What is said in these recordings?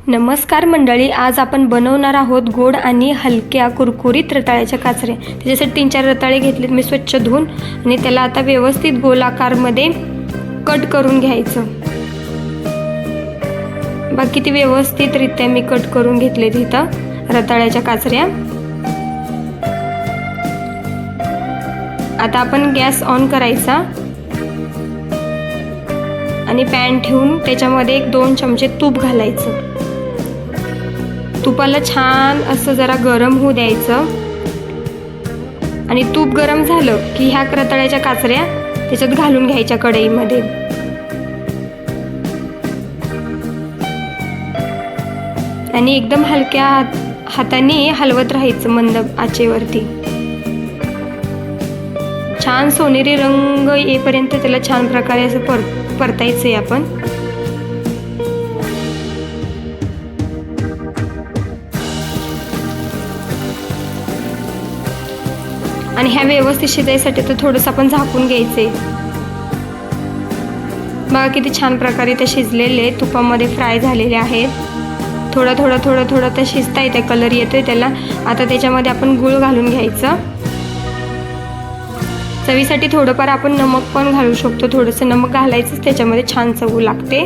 नमस्कार मंडळी, आज आपण बनवणार आहोत गोड आणि हलक्या कुरकुरीत रताळ्याच्या काचऱ्या। त्याच्यासाठी 3-4 रताळे घेतलेत मी स्वच्छ धुवून आणि त्याला आता व्यवस्थित गोलाकारमध्ये कट करून घ्यायचं। बघा किती व्यवस्थितरित्या मी कट करून घेतलेत इथं रताळ्याच्या काचऱ्या। आता आपण गॅस ऑन करायचा आणि पॅन ठेवून त्याच्यामध्ये 1-2 चमचे तूप घालायचं। तुपाला छान असं जरा गरम होऊ द्यायचं आणि तूप गरम झालं की ह्या रताळ्याच्या काचऱ्या त्याच्यात घालून घ्यायच्या कढईमध्ये। आणि एकदम हलक्या हाताने हलवत राहायचं मंद आचेवरती। छान सोनेरी रंग येईपर्यंत त्याला छान प्रकारे असं परतायचंय आपण। आणि ह्या व्यवस्थित शिजायसाठी तर थोडंसं आपण झाकून घ्यायचंय। बघा किती छान प्रकारे ते शिजलेले तुपामध्ये फ्राय झालेले आहेत। थोडं ते शिजता येते, कलर येतोय त्याला। आता त्याच्यामध्ये आपण गूळ घालून घ्यायचं। चवीसाठी थोडंफार आपण नमक पण घालू शकतो, थोडंसं नमक घालायचंच, त्याच्यामध्ये छान चव लागते।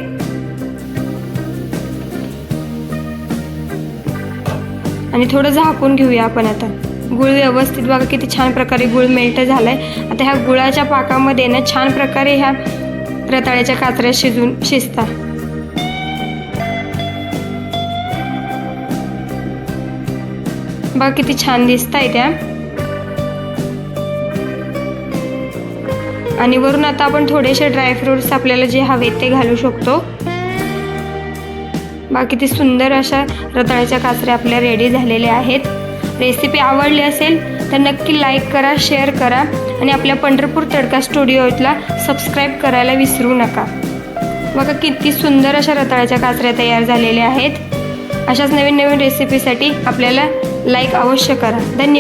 आणि थोडं झाकून घेऊया आपण आता। गुळ व्यवस्थित बघा किती छान प्रकारे गुळ मेल्ट झालाय। आता ह्या गुळाच्या पाकामध्ये ना छान प्रकारे ह्या रताळ्याच्या काचऱ्या शिजतात। बघा किती छान दिसताय त्या। आणि वरून आता आपण थोडेसे ड्रायफ्रुट्स आपल्याला जे हवे ते घालू शकतो। बघा किती सुंदर अशा रताळ्याच्या काचऱ्या आपल्या रेडी झालेल्या आहेत। रेसिपी आवडली असेल तर नक्की लाईक करा, शेअर करा आणि आपल्या पंढरपूर तडका स्टुडिओला सबस्क्राईब करायला विसरू नका। बघा किती सुंदर अशा रताळ्याच्या काचऱ्या तयार झालेल्या आहेत। अशाच नवीन रेसिपीसाठी आपल्याला लाईक अवश्य करा। धन्यवाद।